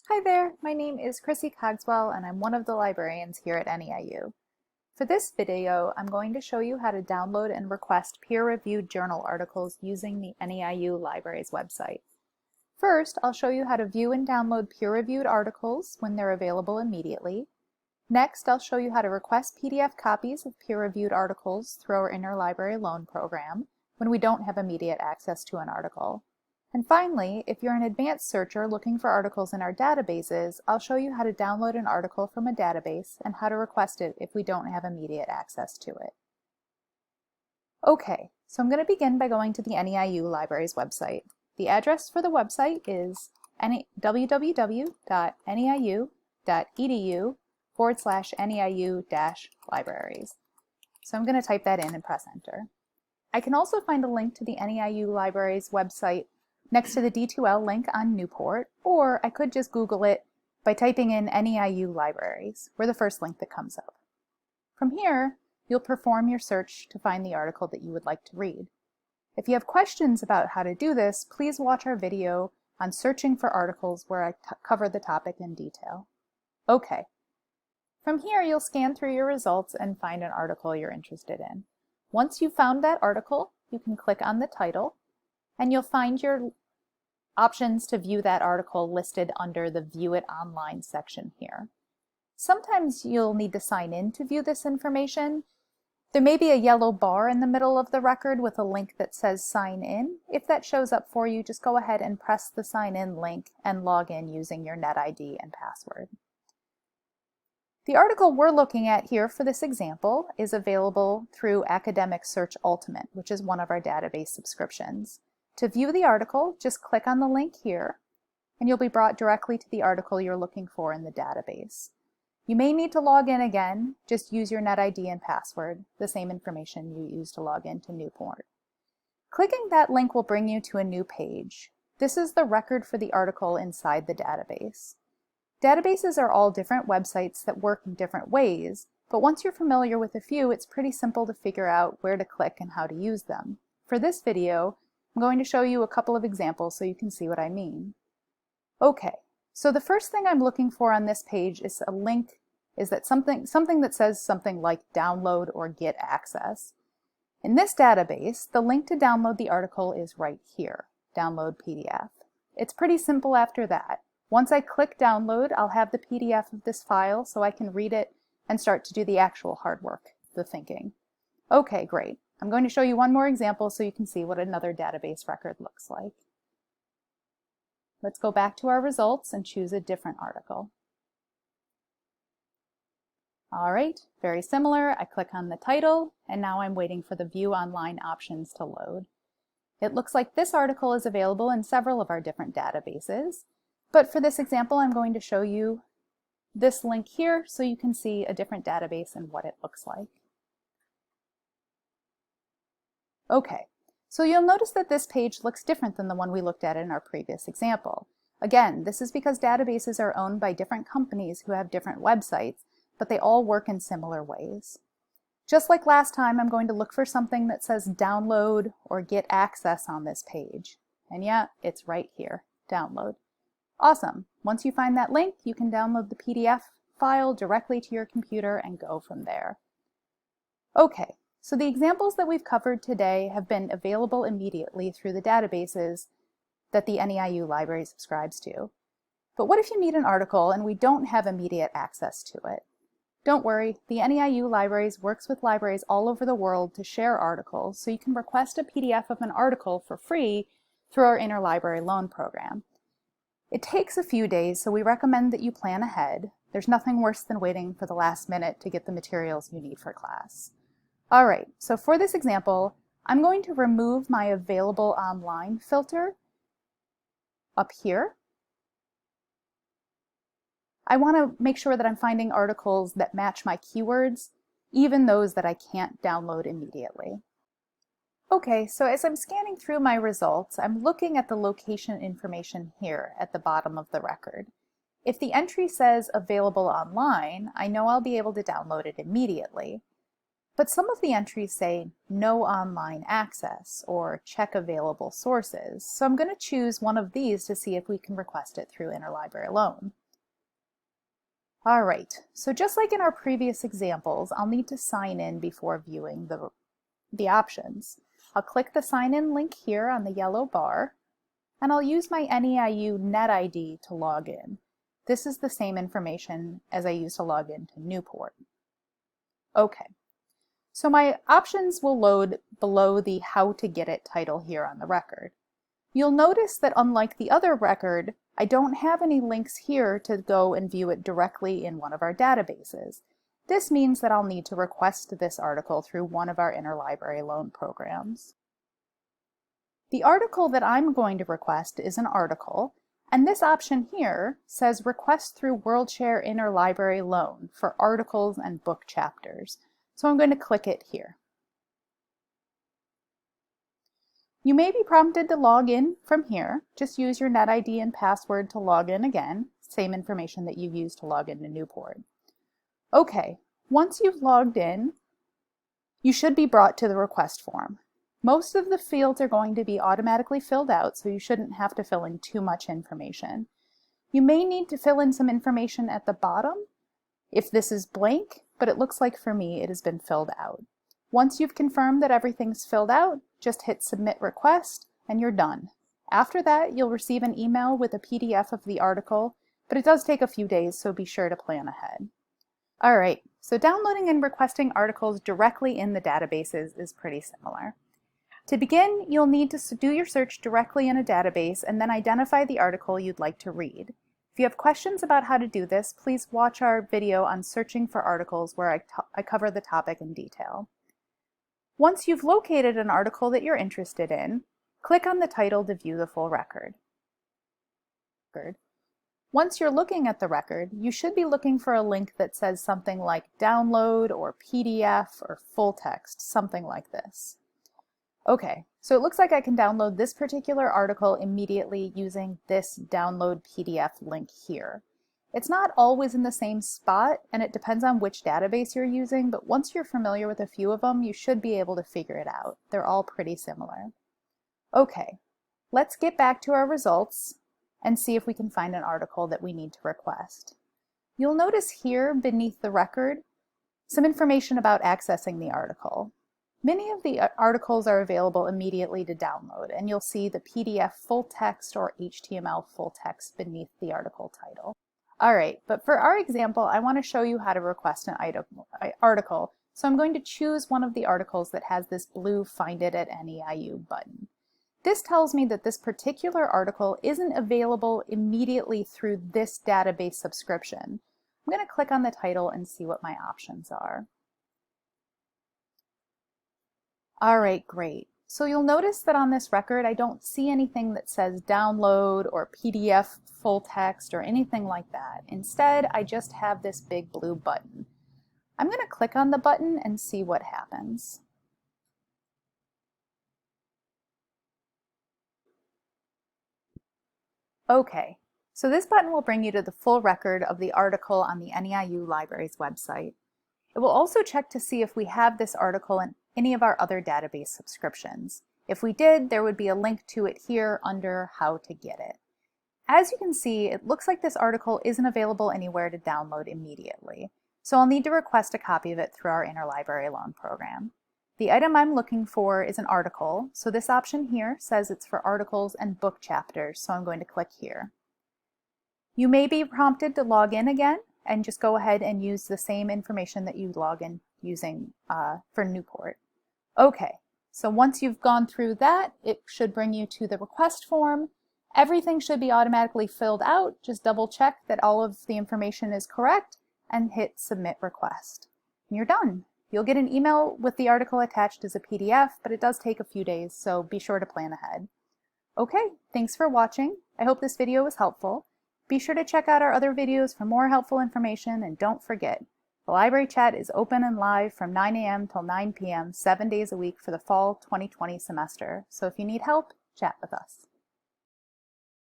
Hi there, my name is Chrissy Cogswell and I'm one of the librarians here at NEIU. For this video, I'm going to show you how to download and request peer-reviewed journal articles using the NEIU Libraries website. First, I'll show you how to view and download peer-reviewed articles when they're available immediately. Next, I'll show you how to request PDF copies of peer-reviewed articles through our Interlibrary Loan program when we don't have immediate access to an article. And finally, if you're an advanced searcher looking for articles in our databases, I'll show you how to download an article from a database and how to request it if we don't have immediate access to it. Okay, so I'm going to begin by going to the NEIU Libraries website. The address for the website is www.neiu.edu/NEIU-libraries. So I'm going to type that in and press enter. I can also find a link to the NEIU Libraries website next to the D2L link on Newport, or I could just Google it by typing in NEIU Libraries. We're the first link that comes up. From here, you'll perform your search to find the article that you would like to read. If you have questions about how to do this, please watch our video on searching for articles where I cover the topic in detail. Okay. From here, you'll scan through your results and find an article you're interested in. Once you've found that article, you can click on the title, and you'll find your options to view that article listed under the View It Online section here. Sometimes you'll need to sign in to view this information. There may be a yellow bar in the middle of the record with a link that says Sign In. If that shows up for you, just go ahead and press the Sign In link and log in using your NetID and password. The article we're looking at here for this example is available through Academic Search Ultimate, which is one of our database subscriptions. To view the article, just click on the link here, and you'll be brought directly to the article you're looking for in the database. You may need to log in again. Just use your NetID and password, the same information you used to log into Newport. Clicking that link will bring you to a new page. This is the record for the article inside the database. Databases are all different websites that work in different ways, but once you're familiar with a few, it's pretty simple to figure out where to click and how to use them. For this video, I'm going to show you a couple of examples so you can see what I mean. Okay, so the first thing I'm looking for on this page is a link, something that says something like download or get access. In this database, the link to download the article is right here, download PDF. It's pretty simple after that. Once I click download, I'll have the PDF of this file so I can read it and start to do the actual hard work, the thinking. Okay, great. I'm going to show you one more example so you can see what another database record looks like. Let's go back to our results and choose a different article. All right, very similar. I click on the title, and now I'm waiting for the View Online options to load. It looks like this article is available in several of our different databases, but for this example, I'm going to show you this link here so you can see a different database and what it looks like. Okay, so you'll notice that this page looks different than the one we looked at in our previous example. Again, this is because databases are owned by different companies who have different websites, but they all work in similar ways. Just like last time, I'm going to look for something that says download or get access on this page. And yeah, it's right here, download. Awesome. Once you find that link, you can download the PDF file directly to your computer and go from there. Okay. So the examples that we've covered today have been available immediately through the databases that the NEIU library subscribes to. But what if you need an article and we don't have immediate access to it? Don't worry, the NEIU Libraries works with libraries all over the world to share articles, so you can request a PDF of an article for free through our Interlibrary Loan program. It takes a few days, so we recommend that you plan ahead. There's nothing worse than waiting for the last minute to get the materials you need for class. All right, so for this example, I'm going to remove my Available Online filter up here. I want to make sure that I'm finding articles that match my keywords, even those that I can't download immediately. Okay, so as I'm scanning through my results, I'm looking at the location information here at the bottom of the record. If the entry says Available Online, I know I'll be able to download it immediately. But some of the entries say no online access or check available sources, so I'm going to choose one of these to see if we can request it through Interlibrary Loan. All right, so just like in our previous examples, I'll need to sign in before viewing the options. I'll click the sign in link here on the yellow bar, and I'll use my NEIU NetID to log in. This is the same information as I used to log into Newport. Okay, so my options will load below the How to Get It title here on the record. You'll notice that unlike the other record, I don't have any links here to go and view it directly in one of our databases. This means that I'll need to request this article through one of our interlibrary loan programs. The article that I'm going to request is an article, and this option here says Request through WorldShare Interlibrary Loan for articles and book chapters. So I'm going to click it here. You may be prompted to log in from here. Just use your NetID and password to log in again, same information that you used to log into Newport. Okay, once you've logged in, you should be brought to the request form. Most of the fields are going to be automatically filled out, so you shouldn't have to fill in too much information. You may need to fill in some information at the bottom if this is blank, but it looks like for me it has been filled out. Once you've confirmed that everything's filled out, just hit Submit Request and you're done. After that, you'll receive an email with a PDF of the article, but it does take a few days, so be sure to plan ahead. All right, so downloading and requesting articles directly in the databases is pretty similar. To begin, you'll need to do your search directly in a database and then identify the article you'd like to read. If you have questions about how to do this, please watch our video on searching for articles where I cover the topic in detail. Once you've located an article that you're interested in, click on the title to view the full record. Once you're looking at the record, you should be looking for a link that says something like download or PDF or full text, something like this. Okay, so it looks like I can download this particular article immediately using this download PDF link here. It's not always in the same spot, and it depends on which database you're using, but once you're familiar with a few of them, you should be able to figure it out. They're all pretty similar. Okay, let's get back to our results and see if we can find an article that we need to request. You'll notice here beneath the record some information about accessing the article. Many of the articles are available immediately to download, and you'll see the PDF full text or HTML full text beneath the article title. All right, but for our example, I want to show you how to request an article, so I'm going to choose one of the articles that has this blue Find It at NEIU button. This tells me that this particular article isn't available immediately through this database subscription. I'm going to click on the title and see what my options are. All right, great. So you'll notice that on this record, I don't see anything that says download or PDF full text or anything like that. Instead, I just have this big blue button. I'm going to click on the button and see what happens. Okay, so this button will bring you to the full record of the article on the NEIU Library's website. It will also check to see if we have this article in any of our other database subscriptions. If we did, there would be a link to it here under How to Get It. As you can see, it looks like this article isn't available anywhere to download immediately, so I'll need to request a copy of it through our Interlibrary Loan program. The item I'm looking for is an article, so this option here says it's for articles and book chapters, so I'm going to click here. You may be prompted to log in again and just go ahead and use the same information that you log in using for Newport. Okay, so once you've gone through that, it should bring you to the request form. Everything should be automatically filled out. Just double check that all of the information is correct and hit Submit Request. And you're done. You'll get an email with the article attached as a PDF, but it does take a few days, so be sure to plan ahead. Okay, thanks for watching. I hope this video was helpful. Be sure to check out our other videos for more helpful information, and don't forget, the library chat is open and live from 9 a.m. till 9 p.m. 7 days a week for the fall 2020 semester. So if you need help, chat with us.